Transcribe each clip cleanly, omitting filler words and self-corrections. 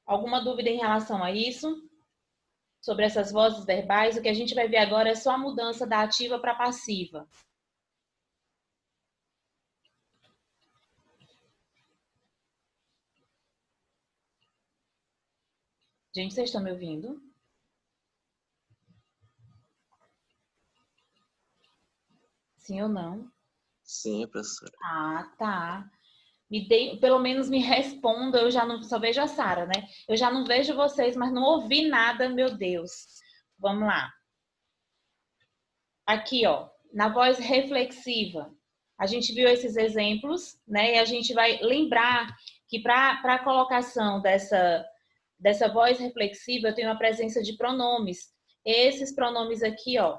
Alguma dúvida em relação a isso? Sobre essas vozes verbais, o que a gente vai ver agora é só a mudança da ativa para a passiva. Gente, vocês estão me ouvindo? Sim ou não? Sim, professora. Ah, tá. Pelo menos me responda, eu já não só vejo a Sara, né? Eu já não vejo vocês, mas não ouvi nada, meu Deus. Vamos lá. Aqui, ó, na voz reflexiva, a gente viu esses exemplos, né? E a gente vai lembrar que para a colocação dessa voz reflexiva, eu tenho a presença de pronomes. Esses pronomes aqui, ó,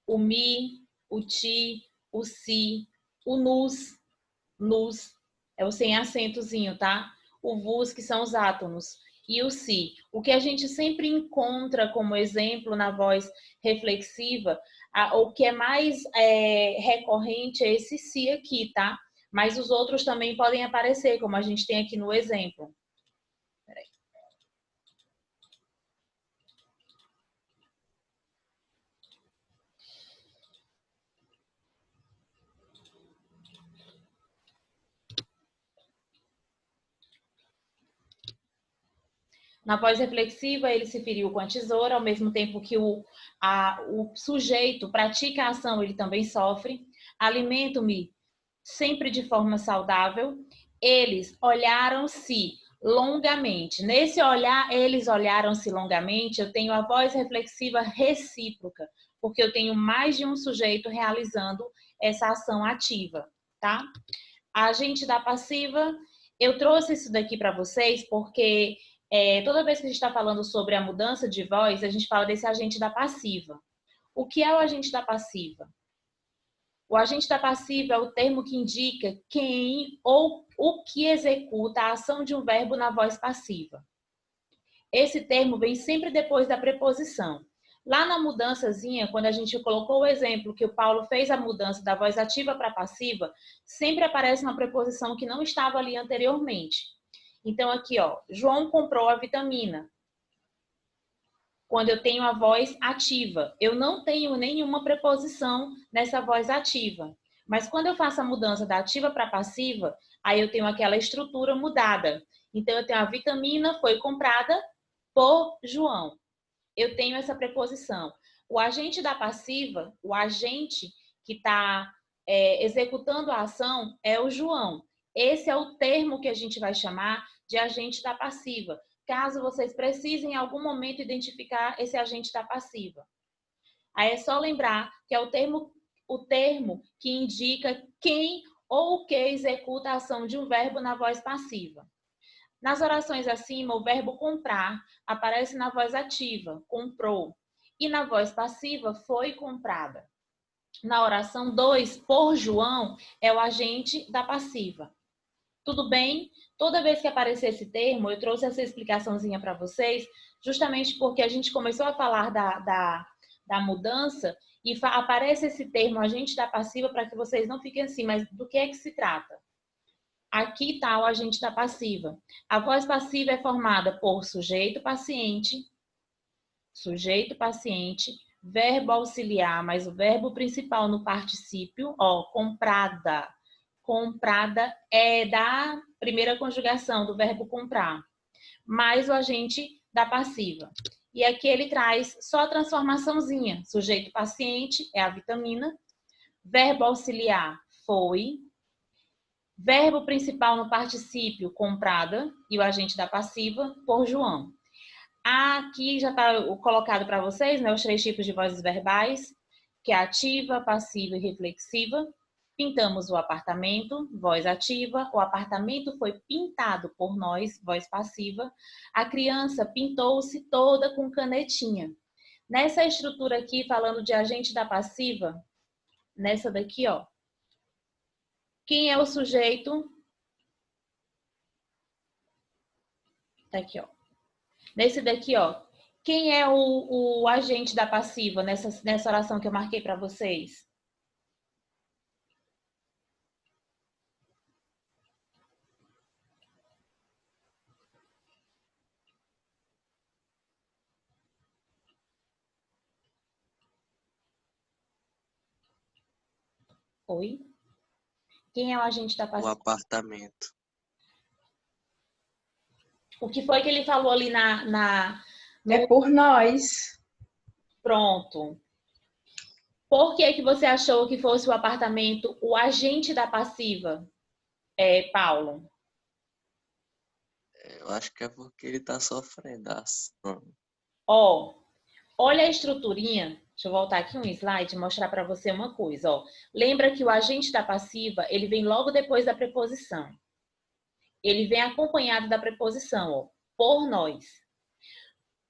o mi, o ti, o si, o nus, é o sem acentozinho, tá? O vos, que são os átomos, e o si. O que a gente sempre encontra como exemplo na voz reflexiva, o que é mais recorrente é esse si aqui, tá? Mas os outros também podem aparecer, como a gente tem aqui no exemplo. Na voz reflexiva, ele se feriu com a tesoura, ao mesmo tempo que o sujeito pratica a ação, ele também sofre. Alimento-me sempre de forma saudável. Eles olharam-se longamente. Nesse olhar, eles olharam-se longamente, eu tenho a voz reflexiva recíproca, porque eu tenho mais de um sujeito realizando essa ação ativa, tá? A agente da passiva, eu trouxe isso daqui para vocês porque toda vez que a gente está falando sobre a mudança de voz, a gente fala desse agente da passiva. O que é o agente da passiva? O agente da passiva é o termo que indica quem ou o que executa a ação de um verbo na voz passiva. Esse termo vem sempre depois da preposição. Lá na mudançazinha, quando a gente colocou o exemplo que o Paulo fez a mudança da voz ativa para passiva, sempre aparece uma preposição que não estava ali anteriormente. Então aqui, ó, João comprou a vitamina. Quando eu tenho a voz ativa, eu não tenho nenhuma preposição nessa voz ativa. Mas quando eu faço a mudança da ativa para passiva, aí eu tenho aquela estrutura mudada. Então eu tenho a vitamina foi comprada por João. Eu tenho essa preposição. O agente da passiva, o agente que está executando a ação é o João. Esse é o termo que a gente vai chamar de agente da passiva, caso vocês precisem em algum momento identificar esse agente da passiva. Aí é só lembrar que é o termo que indica quem ou o que executa a ação de um verbo na voz passiva. Nas orações acima, o verbo comprar aparece na voz ativa, comprou, e na voz passiva, foi comprada. Na oração 2, por João, é o agente da passiva. Tudo bem? Toda vez que aparecer esse termo, eu trouxe essa explicaçãozinha para vocês, justamente porque a gente começou a falar da mudança e aparece esse termo, agente da passiva, para que vocês não fiquem assim, mas do que é que se trata? Aqui está o agente da passiva. A voz passiva é formada por sujeito paciente, verbo auxiliar, mas o verbo principal no particípio, ó, comprada. Comprada é da primeira conjugação do verbo comprar, mais o agente da passiva. E aqui ele traz só a transformaçãozinha. Sujeito paciente é a vitamina, verbo auxiliar foi, verbo principal no particípio, comprada, e o agente da passiva, por João. Aqui já está colocado para vocês, né, os 3 tipos de vozes verbais, que é ativa, passiva e reflexiva. Pintamos o apartamento, voz ativa. O apartamento foi pintado por nós, voz passiva. A criança pintou-se toda com canetinha. Nessa estrutura aqui, falando de agente da passiva, nessa daqui, ó, quem é o sujeito? Tá aqui, ó. Nesse daqui, ó. Quem é o agente da passiva nessa oração que eu marquei para vocês? Oi? Quem é o agente da O passiva? apartamento. O que foi que ele falou ali É no por nós. pronto? Por que que você achou que fosse o apartamento o agente da passiva, Paulo? Eu acho que é porque ele tá sofrendo a ação. Ó, olha a estruturinha. Deixa eu voltar aqui um slide e mostrar para você uma coisa. Ó. Lembra que o agente da passiva, ele vem logo depois da preposição. Ele vem acompanhado da preposição, ó, por nós.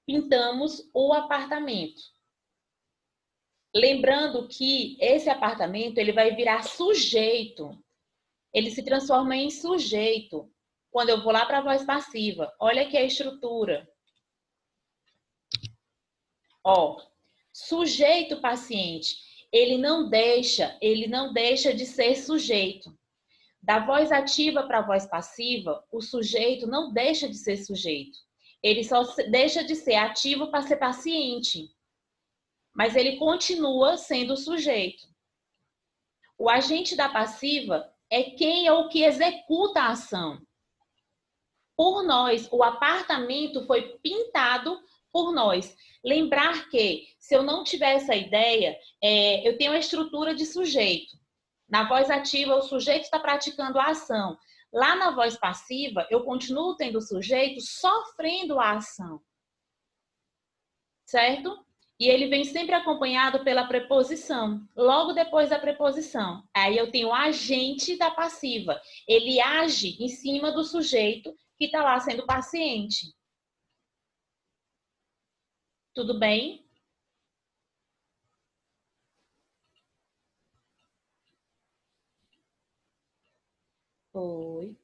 Pintamos o apartamento. Lembrando que esse apartamento, ele vai virar sujeito. Ele se transforma em sujeito quando eu vou lá para a voz passiva. Olha aqui a estrutura. Ó, sujeito paciente, ele não deixa de ser sujeito. Da voz ativa para a voz passiva, o sujeito não deixa de ser sujeito. Ele só deixa de ser ativo para ser paciente. Mas ele continua sendo sujeito. O agente da passiva é quem ou que executa a ação. Por nós, o apartamento foi pintado por nós. Lembrar que, se eu não tiver essa ideia, eu tenho a estrutura de sujeito. Na voz ativa, o sujeito está praticando a ação. Lá na voz passiva, eu continuo tendo o sujeito sofrendo a ação. Certo? E ele vem sempre acompanhado pela preposição, logo depois da preposição. Aí eu tenho o agente da passiva. Ele age em cima do sujeito que está lá sendo paciente. Tudo bem? Oi.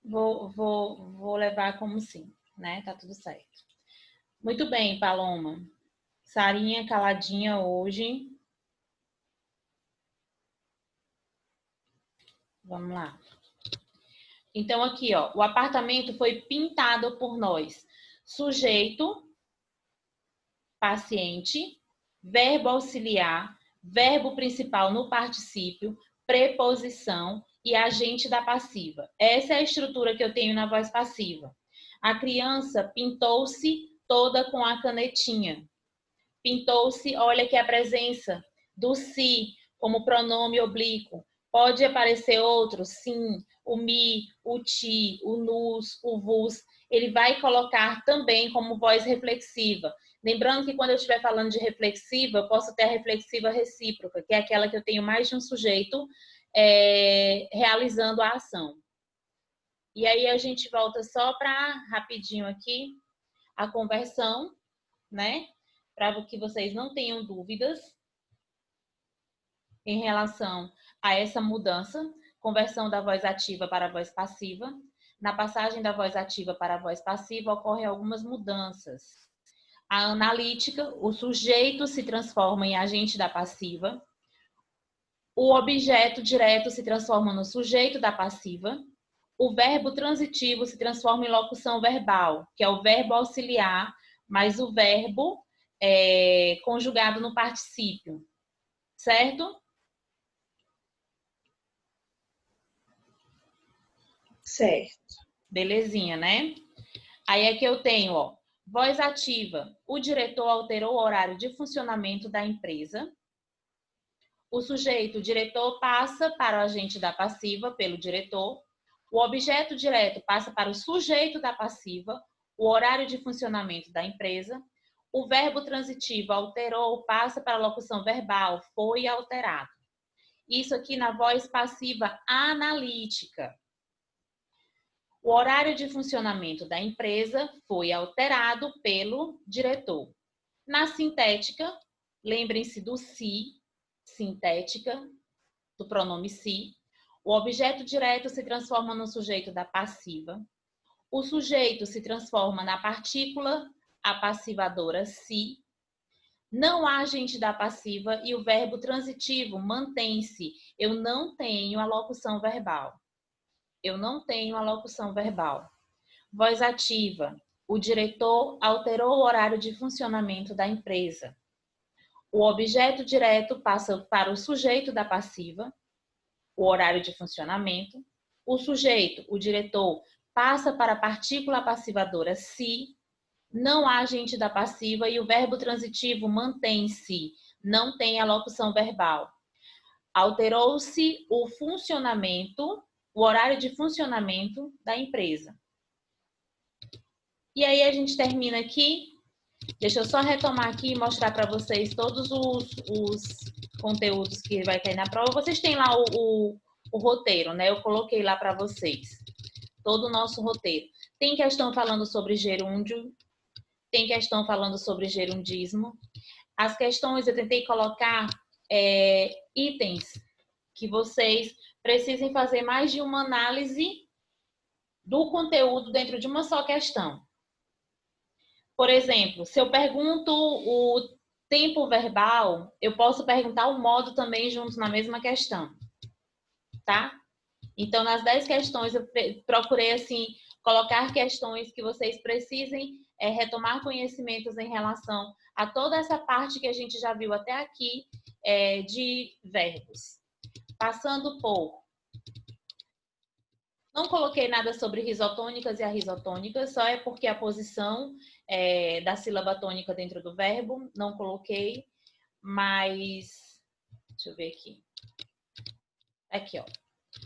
Vou levar como sim, né? Tá tudo certo. Muito bem, Paloma. Sarinha caladinha hoje. Vamos lá. Então, aqui, ó, o apartamento foi pintado por nós. Sujeito, paciente, verbo auxiliar, verbo principal no particípio, preposição e agente da passiva. Essa é a estrutura que eu tenho na voz passiva. A criança pintou-se toda com a canetinha. Pintou-se, olha aqui a presença do se como pronome oblíquo. Pode aparecer outro, sim, o mi, o ti, o nus, o vos. Ele vai colocar também como voz reflexiva. Lembrando que quando eu estiver falando de reflexiva, eu posso ter a reflexiva recíproca, que é aquela que eu tenho mais de um sujeito realizando a ação. E aí a gente volta só para rapidinho aqui a conversão, né? Para que vocês não tenham dúvidas em relação a essa mudança, conversão da voz ativa para a voz passiva. Na passagem da voz ativa para a voz passiva, ocorrem algumas mudanças. A analítica, o sujeito se transforma em agente da passiva. O objeto direto se transforma no sujeito da passiva. O verbo transitivo se transforma em locução verbal, que é o verbo auxiliar, mais o verbo conjugado no particípio. Certo? Certo. Belezinha, né? Aí é que eu tenho, ó, voz ativa. O diretor alterou o horário de funcionamento da empresa. O sujeito, o diretor, passa para o agente da passiva pelo diretor. O objeto direto passa para o sujeito da passiva, o horário de funcionamento da empresa. O verbo transitivo alterou, passa para a locução verbal, foi alterado. Isso aqui na voz passiva analítica. O horário de funcionamento da empresa foi alterado pelo diretor. Na sintética, lembrem-se do se, sintética, do pronome se. O objeto direto se transforma no sujeito da passiva. O sujeito se transforma na partícula apassivadora se. Não há agente da passiva e o verbo transitivo mantém-se. Eu não tenho a locução verbal. eu não tenho a locução verbal. Voz ativa, o diretor alterou o horário de funcionamento da empresa. O objeto direto passa para o sujeito da passiva, o horário de funcionamento. O sujeito, o diretor, passa para a partícula passivadora se, não há agente da passiva e o verbo transitivo mantém-se, não tem a locução verbal. Alterou-se o funcionamento, o horário de funcionamento da empresa. E aí a gente termina aqui. Deixa eu só retomar aqui e mostrar para vocês todos os conteúdos que vai cair na prova. Vocês têm lá o roteiro, né? Eu coloquei lá para vocês. Todo o nosso roteiro. Tem questão falando sobre gerúndio, tem questão falando sobre gerundismo. As questões eu tentei colocar itens que vocês precisem fazer mais de uma análise do conteúdo dentro de uma só questão. Por exemplo, se eu pergunto o tempo verbal, eu posso perguntar o modo também junto na mesma questão, tá? Então, nas 10 questões, eu procurei, assim, colocar questões que vocês precisem retomar conhecimentos em relação a toda essa parte que a gente já viu até aqui de verbos. Passando por... Não coloquei nada sobre risotônicas e arrisotônicas, só é porque a posição da sílaba tônica dentro do verbo, não coloquei, mas... Deixa eu ver aqui. Aqui, ó.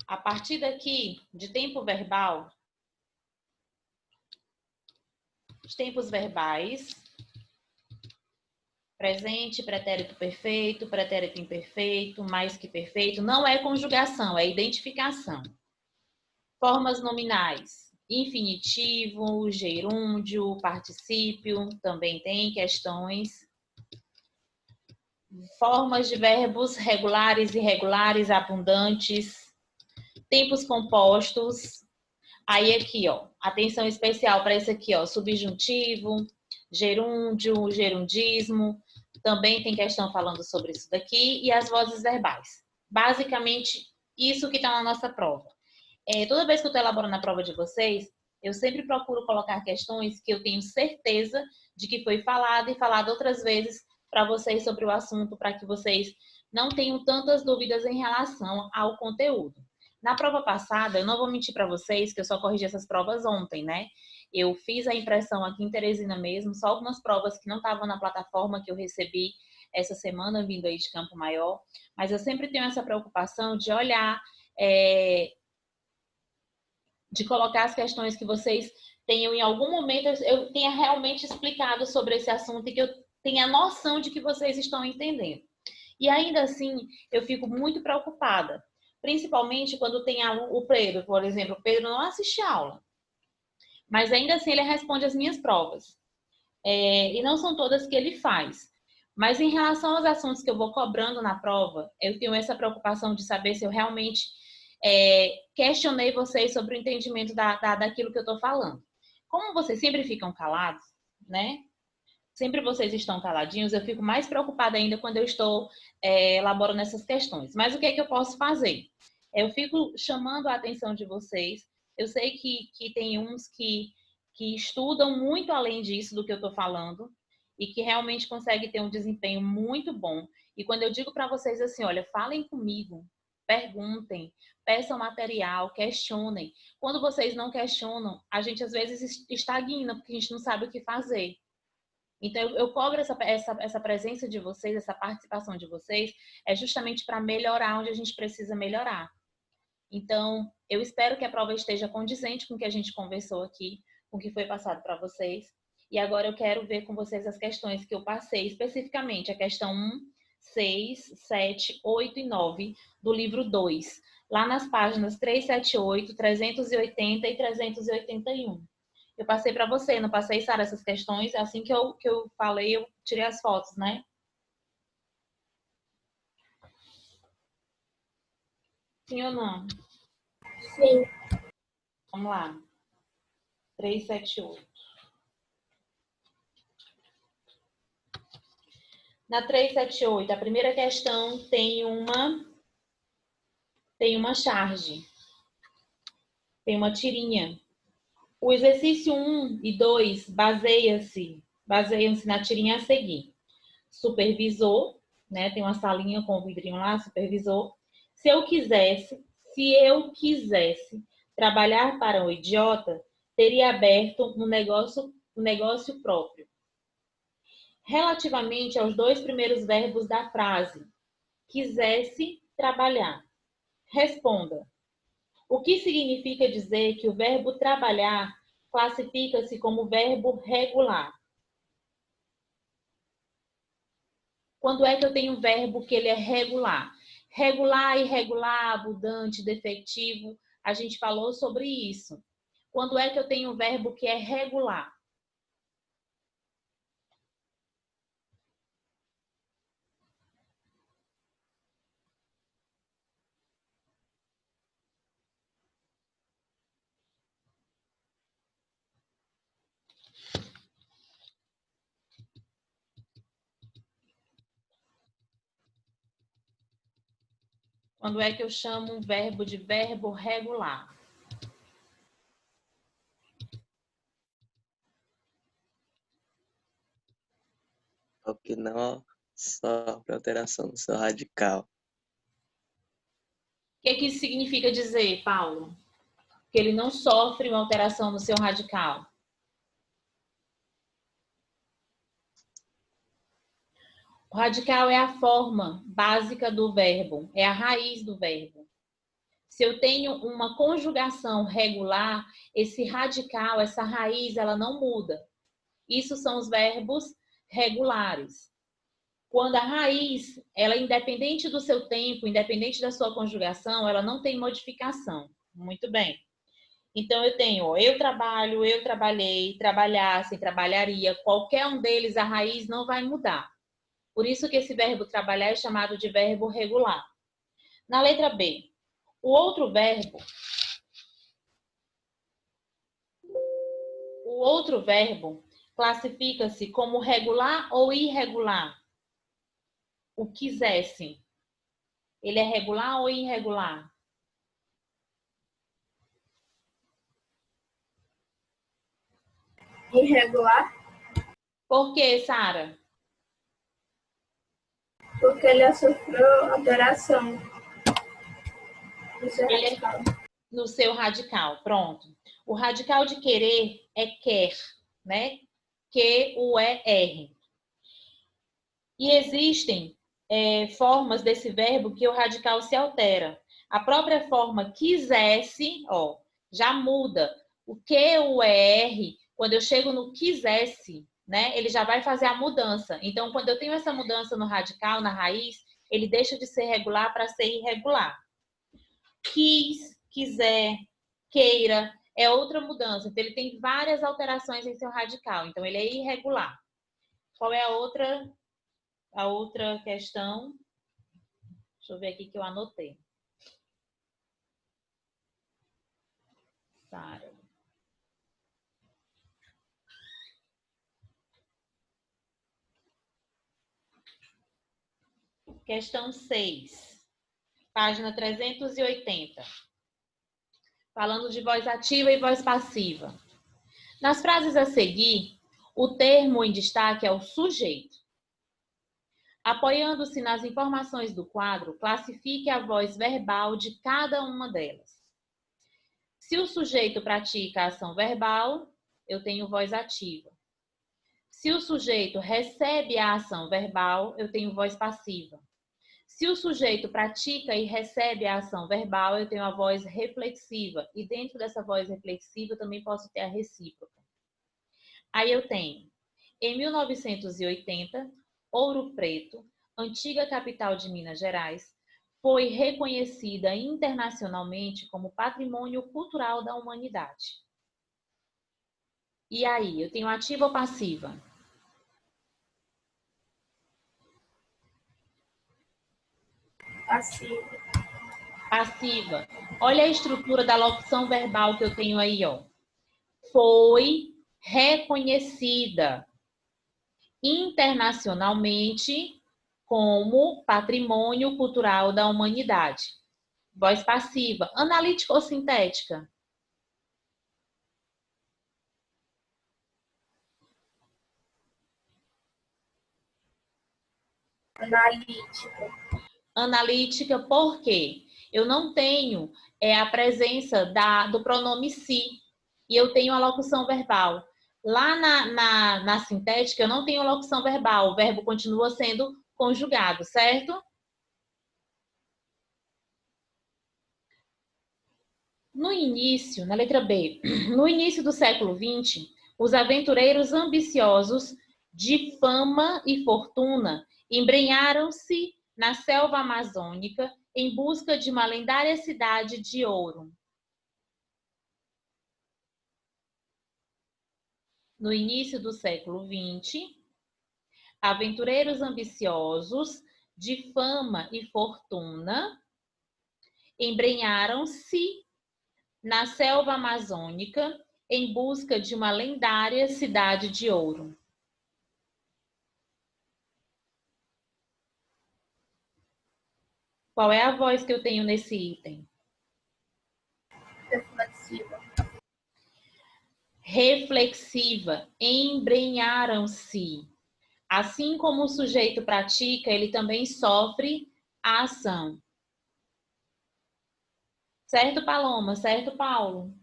A partir daqui, de tempo verbal, os tempos verbais, presente, pretérito perfeito, pretérito imperfeito, mais que perfeito, não é conjugação, é identificação. Formas nominais, infinitivo, gerúndio, particípio, também tem questões. Formas de verbos regulares, irregulares, abundantes, tempos compostos. Aí aqui, ó, atenção especial para esse aqui, ó, subjuntivo, gerúndio, gerundismo, também tem questão falando sobre isso daqui, e as vozes verbais. Basicamente, isso que está na nossa prova. Toda vez que eu estou elaborando a prova de vocês, eu sempre procuro colocar questões que eu tenho certeza de que foi falado e falado outras vezes para vocês sobre o assunto, para que vocês não tenham tantas dúvidas em relação ao conteúdo. Na prova passada, eu não vou mentir para vocês que eu só corrigi essas provas ontem, né? Eu fiz a impressão aqui em Teresina mesmo, só algumas provas que não estavam na plataforma que eu recebi essa semana, vindo aí de Campo Maior, mas eu sempre tenho essa preocupação de olhar, de colocar as questões que vocês tenham em algum momento, eu tenha realmente explicado sobre esse assunto e que eu tenha noção de que vocês estão entendendo. E ainda assim, eu fico muito preocupada, principalmente quando tem o Pedro, por exemplo. O Pedro não assiste aula, mas ainda assim ele responde as minhas provas. E não são todas que ele faz. Mas em relação aos assuntos que eu vou cobrando na prova, eu tenho essa preocupação de saber se eu realmente questionei vocês sobre o entendimento daquilo que eu estou falando. Como vocês sempre ficam calados, né? Sempre vocês estão caladinhos, eu fico mais preocupada ainda quando eu estou elaborando essas questões. Mas o que é que eu posso fazer? Eu fico chamando a atenção de vocês. Eu sei que tem uns que estudam muito além disso do que eu estou falando e que realmente conseguem ter um desempenho muito bom. E quando eu digo para vocês assim, olha, falem comigo, perguntem, peçam material, questionem. Quando vocês não questionam, a gente às vezes estagna, porque a gente não sabe o que fazer. Então, eu cobro essa presença de vocês, essa participação de vocês, justamente para melhorar onde a gente precisa melhorar. Então, eu espero que a prova esteja condizente com o que a gente conversou aqui, com o que foi passado para vocês. E agora eu quero ver com vocês as questões que eu passei, especificamente a questão 1, 6, 7, 8 e 9 do livro 2, lá nas páginas 378, 380 e 381. Eu passei para você, não passei, Sara, essas questões? Assim que eu falei, eu tirei as fotos, né? Sim ou não? Sim. Vamos lá. 378. Na 378, a primeira questão tem uma charge. Tem uma tirinha. O exercício 1 e 2 baseiam-se na tirinha a seguir. Supervisor, né? Tem uma salinha com o vidrinho lá, supervisor. Se eu quisesse trabalhar para um idiota, teria aberto um negócio próprio. Relativamente aos dois primeiros verbos da frase, quisesse trabalhar. Responda. O que significa dizer que o verbo trabalhar classifica-se como verbo regular? Quando é que eu tenho um verbo que ele é regular? Regular, irregular, abundante, defectivo, a gente falou sobre isso. Quando é que eu tenho um verbo que é regular? Quando é que eu chamo um verbo de verbo regular? O que não sofre alteração no seu radical. O que isso significa dizer, Paulo? Que ele não sofre uma alteração no seu radical. O radical é a forma básica do verbo, é a raiz do verbo. Se eu tenho uma conjugação regular, esse radical, essa raiz, ela não muda. Isso são os verbos regulares. Quando a raiz, ela é independente do seu tempo, independente da sua conjugação, ela não tem modificação. Muito bem. Então, eu tenho eu trabalho, eu trabalhei, trabalhasse, trabalharia. Qualquer um deles, a raiz não vai mudar. Por isso que esse verbo trabalhar é chamado de verbo regular. Na letra B, o outro verbo classifica-se como regular ou irregular? O quisesse. Ele é regular ou irregular? Irregular, Por quê, Sara? porque ele sofreu alteração. Isso é Ele é radical. no seu radical, pronto. O radical de querer é quer, né? Q-U-E-R. E existem formas desse verbo que o radical se altera. A própria forma quisesse, ó, já muda. O Q-U-E-R, quando eu chego no quisesse, né? Ele já vai fazer a mudança. Então, quando eu tenho essa mudança no radical, na raiz, ele deixa de ser regular para ser irregular. Quis, quiser, queira, é outra mudança. Então, ele tem várias alterações em seu radical. Então, ele é irregular. Qual é a outra questão? Deixa eu ver aqui que eu anotei. Sara. Questão 6. Página 380. Falando de voz ativa e voz passiva. Nas frases a seguir, o termo em destaque é o sujeito. Apoiando-se nas informações do quadro, classifique a voz verbal de cada uma delas. Se o sujeito pratica a ação verbal, eu tenho voz ativa. Se o sujeito recebe a ação verbal, eu tenho voz passiva. Se o sujeito pratica e recebe a ação verbal, eu tenho a voz reflexiva. E dentro dessa voz reflexiva, eu também posso ter a recíproca. Aí eu tenho, em 1980, Ouro Preto, antiga capital de Minas Gerais, foi reconhecida internacionalmente como Patrimônio Cultural da Humanidade. E aí, eu tenho ativa ou passiva? Passiva. Passiva. Olha a estrutura da locução verbal que eu tenho aí, ó. Foi reconhecida internacionalmente como Patrimônio Cultural da Humanidade. Voz passiva. Analítica ou sintética? Analítica. Analítica, por quê? Eu não tenho a presença do pronome se e eu tenho a locução verbal. Lá na sintética, eu não tenho locução verbal, o verbo continua sendo conjugado, certo? No início, na letra B, no início do século XX, os aventureiros ambiciosos de fama e fortuna embrenharam-se na selva amazônica em busca de uma lendária cidade de ouro. No início do século XX, aventureiros ambiciosos de fama e fortuna embrenharam-se na selva amazônica em busca de uma lendária cidade de ouro. Qual é a voz que eu tenho nesse item? Reflexiva. Reflexiva. Embrenharam-se. Assim como o sujeito pratica, ele também sofre a ação. Certo, Paloma? Certo, Paulo?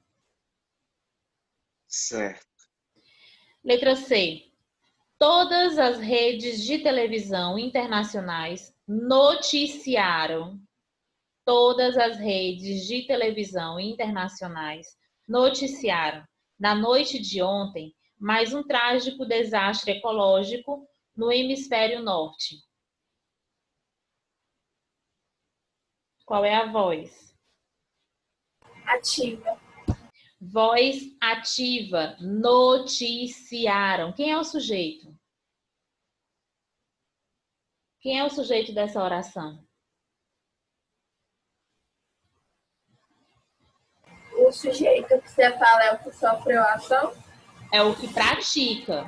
Certo. Letra C. Todas as redes de televisão internacionais noticiaram. Todas as redes de televisão internacionais noticiaram, na noite de ontem, mais um trágico desastre ecológico no hemisfério norte. Qual é a voz? Ativa. Voz ativa. Noticiaram. Quem é o sujeito? Quem é o sujeito dessa oração? O sujeito que você fala é o que sofreu a ação? É o que pratica.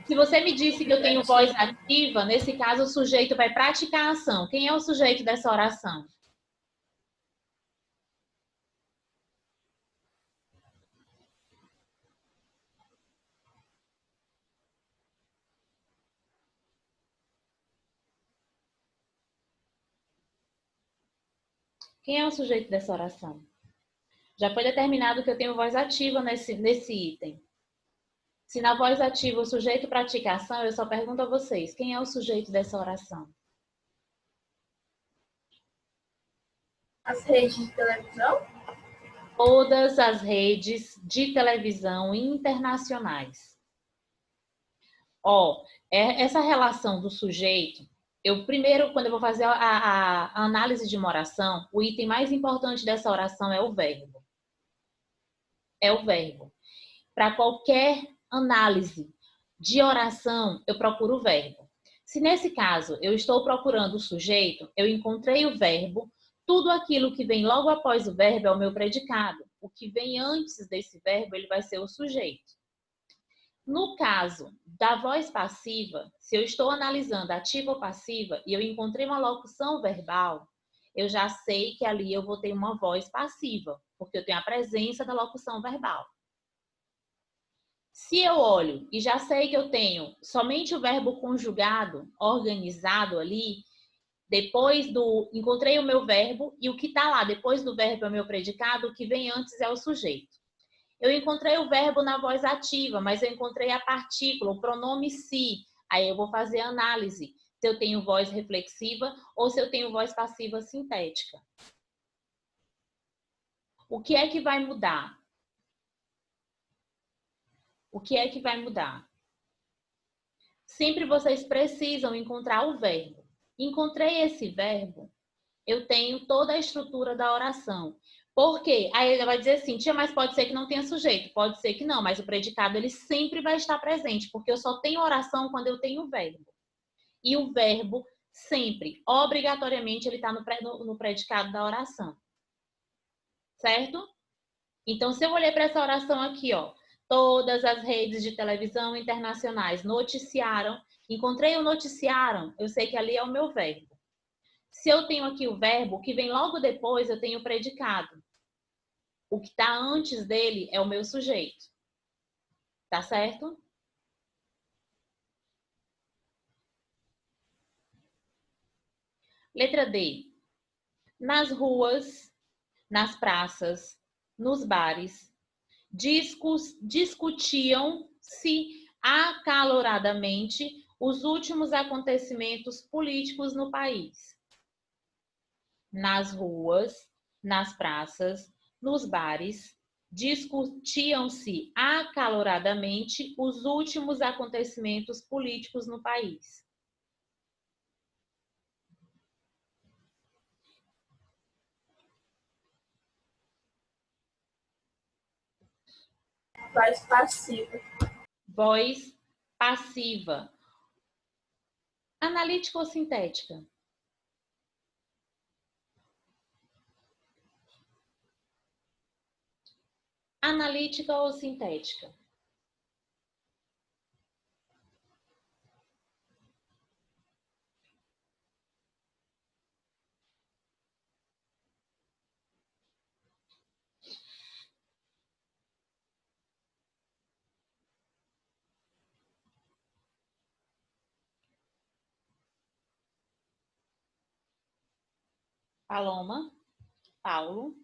Se você me disse que eu tenho voz ativa, nesse caso o sujeito vai praticar a ação. Quem é o sujeito dessa oração? Quem é o sujeito dessa oração? Já foi determinado que eu tenho voz ativa nesse item. Se na voz ativa o sujeito pratica a ação, eu só pergunto a vocês, quem é o sujeito dessa oração? As redes de televisão? Todas as redes de televisão internacionais. Ó, essa relação do sujeito, eu primeiro, quando eu vou fazer a análise de uma oração, o item mais importante dessa oração é o verbo. É o verbo. Para qualquer análise de oração, eu procuro o verbo. Se nesse caso eu estou procurando o sujeito, eu encontrei o verbo, tudo aquilo que vem logo após o verbo é o meu predicado. O que vem antes desse verbo, ele vai ser o sujeito. No caso da voz passiva, se eu estou analisando ativa ou passiva e eu encontrei uma locução verbal, eu já sei que ali eu vou ter uma voz passiva, porque eu tenho a presença da locução verbal. Se eu olho e já sei que eu tenho somente o verbo conjugado, organizado ali, encontrei o meu verbo e o que está lá depois do verbo é o meu predicado, o que vem antes é o sujeito. Eu encontrei o verbo na voz ativa, mas eu encontrei a partícula, o pronome se. Aí eu vou fazer a análise se eu tenho voz reflexiva ou se eu tenho voz passiva sintética. O que é que vai mudar? O que é que vai mudar? Sempre vocês precisam encontrar o verbo. Encontrei esse verbo, eu tenho toda a estrutura da oração. Por quê? Aí ele vai dizer assim, tia, mas pode ser que não tenha sujeito. Pode ser que não, mas o predicado ele sempre vai estar presente, porque eu só tenho oração quando eu tenho o verbo. E o verbo sempre, obrigatoriamente, ele está no predicado da oração. Certo? Então, se eu olhei para essa oração aqui, ó, todas as redes de televisão internacionais noticiaram, encontrei o noticiaram, eu sei que ali é o meu verbo. Se eu tenho aqui o verbo, o que vem logo depois, eu tenho o predicado. O que está antes dele é o meu sujeito. Tá certo? Letra D. Nas ruas, nas praças, nos bares, discutiam-se acaloradamente os últimos acontecimentos políticos no país. Nas ruas, nas praças, nos bares, discutiam-se acaloradamente os últimos acontecimentos políticos no país. Voz passiva. Voz passiva. Analítica ou sintética? Analítica ou sintética? Paloma, Paulo.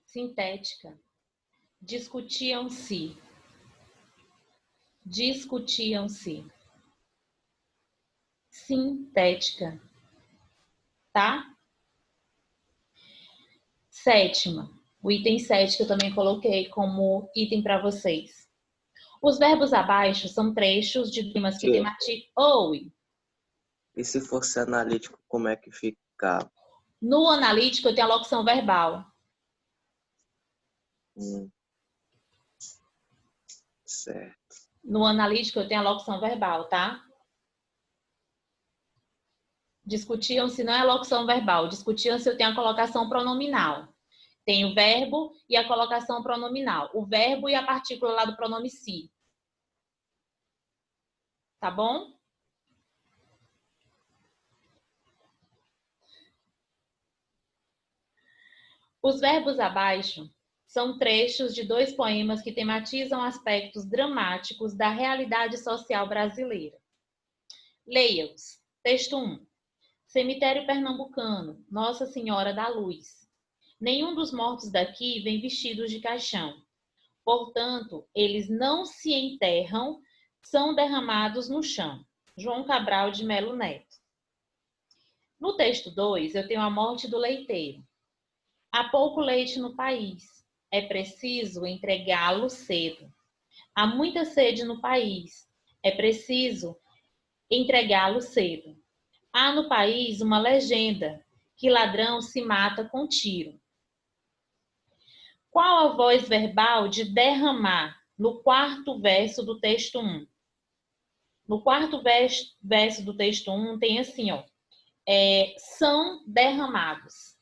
Sintética. Discutiam-se. Discutiam-se. Sintética. Tá? Sétima. O item 7 que eu também coloquei como item para vocês. Os verbos abaixo são trechos de temas que tematizam... Oi! E se fosse analítico, como é que fica? No analítico eu tenho a locução verbal. Certo. No analítico eu tenho a locução verbal, tá? Discutiam-se não é a locução verbal. Discutiam-se eu tenho a colocação pronominal. Tem o verbo e a colocação pronominal. O verbo e a partícula lá do pronome se. Tá bom? Os verbos abaixo são trechos de 2 poemas que tematizam aspectos dramáticos da realidade social brasileira. Leia-os. Texto 1. Cemitério Pernambucano, Nossa Senhora da Luz. Nenhum dos mortos daqui vem vestidos de caixão. Portanto, eles não se enterram, são derramados no chão. João Cabral de Melo Neto. No texto 2, eu tenho a morte do leiteiro. Há pouco leite no país. É preciso entregá-lo cedo. Há muita sede no país. É preciso entregá-lo cedo. Há no país uma legenda que ladrão se mata com tiro. Qual a voz verbal de derramar no quarto verso do texto 1? No quarto verso do texto 1 tem assim, ó. São derramados.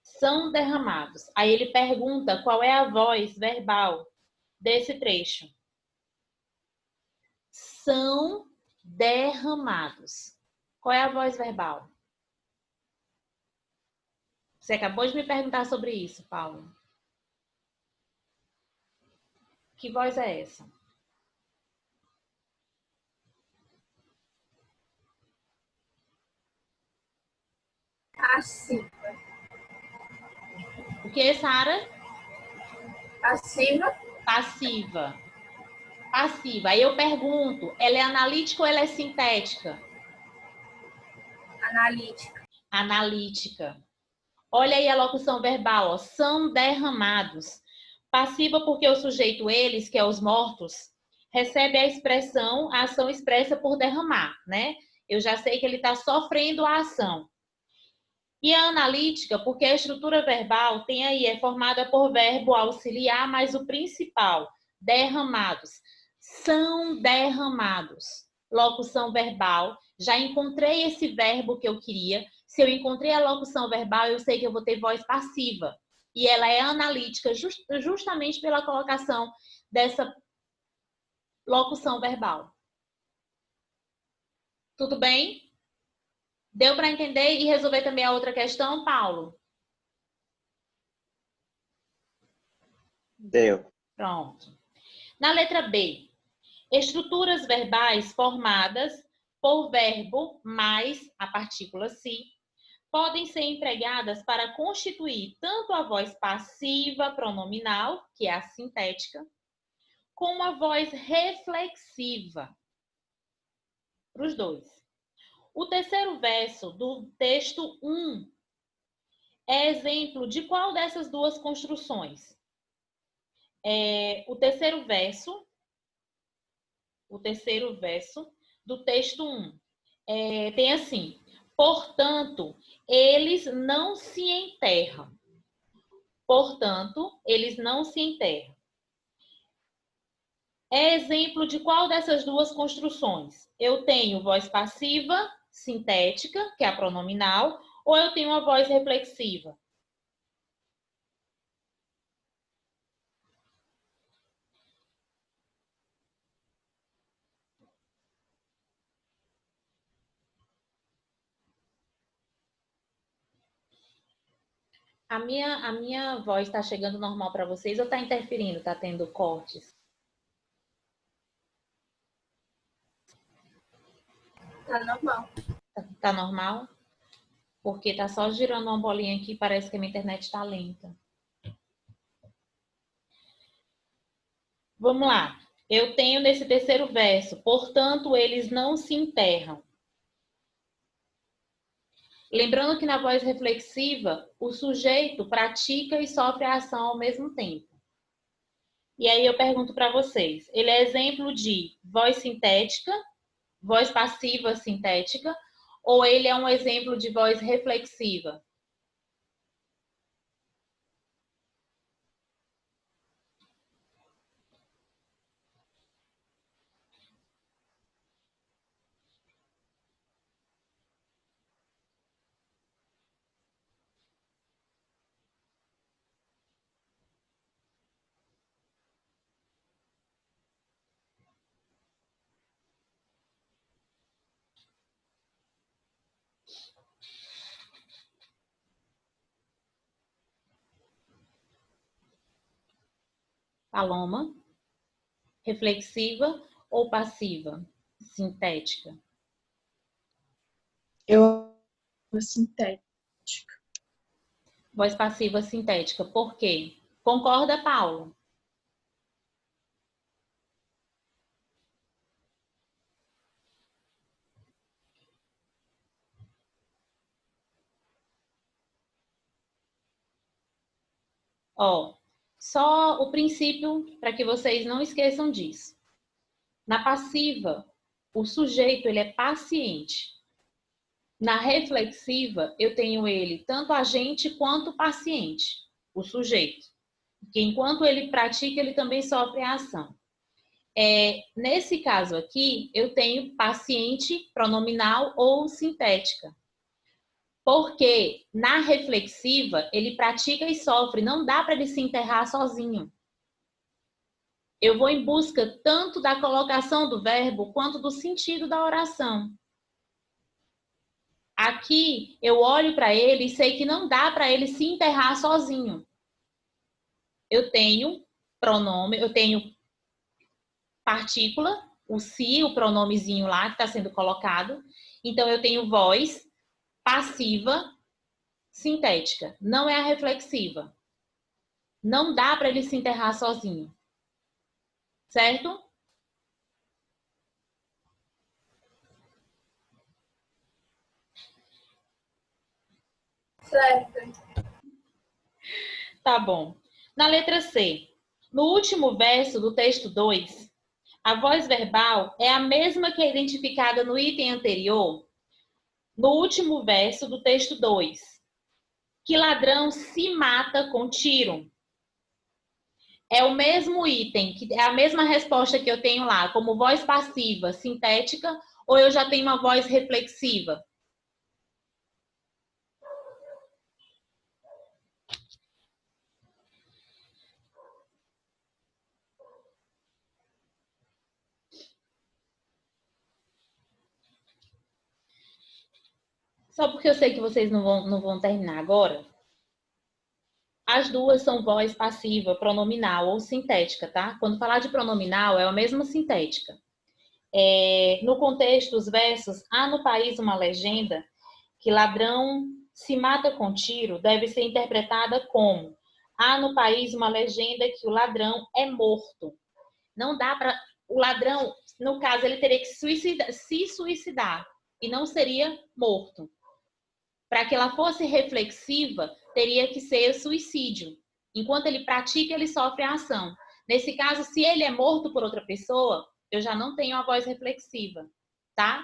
São derramados. Aí ele pergunta qual é a voz verbal desse trecho. São derramados. Qual é a voz verbal? Você acabou de me perguntar sobre isso, Paulo. Que voz é essa? Passiva. O que, Sara? Passiva. Passiva. Passiva. Aí eu pergunto, ela é analítica ou ela é sintética? Analítica. Analítica. Olha aí a locução verbal, ó. São derramados. Passiva porque o sujeito eles, que é os mortos, recebe a expressão, a ação expressa por derramar, né? Eu já sei que ele está sofrendo a ação. E a analítica, porque a estrutura verbal tem aí, é formada por verbo auxiliar, mas o principal, derramados. São derramados. Locução verbal. Já encontrei esse verbo que eu queria. Se eu encontrei a locução verbal, eu sei que eu vou ter voz passiva. E ela é analítica justamente pela colocação dessa locução verbal. Tudo bem? Deu para entender e resolver também a outra questão, Paulo? Deu. Pronto. Na letra B, estruturas verbais formadas por verbo mais a partícula se podem ser empregadas para constituir tanto a voz passiva pronominal, que é a sintética, como a voz reflexiva. Para os dois. O terceiro verso do texto 1 é exemplo de qual dessas duas construções? O terceiro verso do texto 1 tem assim: portanto, eles não se enterram. Portanto, eles não se enterram. É exemplo de qual dessas duas construções? Eu tenho voz passiva, sintética, que é a pronominal, ou eu tenho uma voz reflexiva? A minha voz está chegando normal para vocês ou está interferindo? Está tendo cortes? Tá normal. Tá normal? Porque tá só girando uma bolinha aqui, parece que a minha internet está lenta. Vamos lá. Eu tenho nesse terceiro verso, portanto, eles não se enterram. Lembrando que na voz reflexiva, o sujeito pratica e sofre a ação ao mesmo tempo. E aí eu pergunto para vocês, ele é exemplo de voz sintética, voz passiva sintética, ou ele é um exemplo de voz reflexiva? Paloma? Reflexiva ou passiva? Sintética? Eu sintética. Voz passiva sintética. Por quê? Concorda, Paulo? Ó, só o princípio para que vocês não esqueçam disso. Na passiva, o sujeito ele é paciente. Na reflexiva, eu tenho ele tanto agente quanto paciente, o sujeito. Porque enquanto ele pratica, ele também sofre a ação. Nesse caso aqui, eu tenho paciente pronominal ou sintética. Porque na reflexiva, ele pratica e sofre, não dá para ele se enterrar sozinho. Eu vou em busca tanto da colocação do verbo quanto do sentido da oração. Aqui eu olho para ele e sei que não dá para ele se enterrar sozinho. Eu tenho pronome, eu tenho partícula, o se, o pronomezinho lá que está sendo colocado. Então eu tenho voz passiva sintética, não é a reflexiva. Não dá para ele se enterrar sozinho. Certo? Certo. Tá bom. Na letra C, no último verso do texto 2, a voz verbal é a mesma que é identificada no item anterior, no último verso do texto 2. Que ladrão se mata com tiro? É o mesmo item, que é a mesma resposta que eu tenho lá, como voz passiva, sintética, ou eu já tenho uma voz reflexiva? Só porque eu sei que vocês não vão terminar agora. As duas são voz passiva, pronominal ou sintética, tá? Quando falar de pronominal, é a mesma sintética. No contexto dos versos, há no país uma legenda que ladrão se mata com tiro deve ser interpretada como: há no país uma legenda que o ladrão é morto. Não dá para... O ladrão, no caso, ele teria que se suicidar e não seria morto. Para que ela fosse reflexiva, teria que ser suicídio. Enquanto ele pratica, ele sofre a ação. Nesse caso, se ele é morto por outra pessoa, eu já não tenho a voz reflexiva, tá?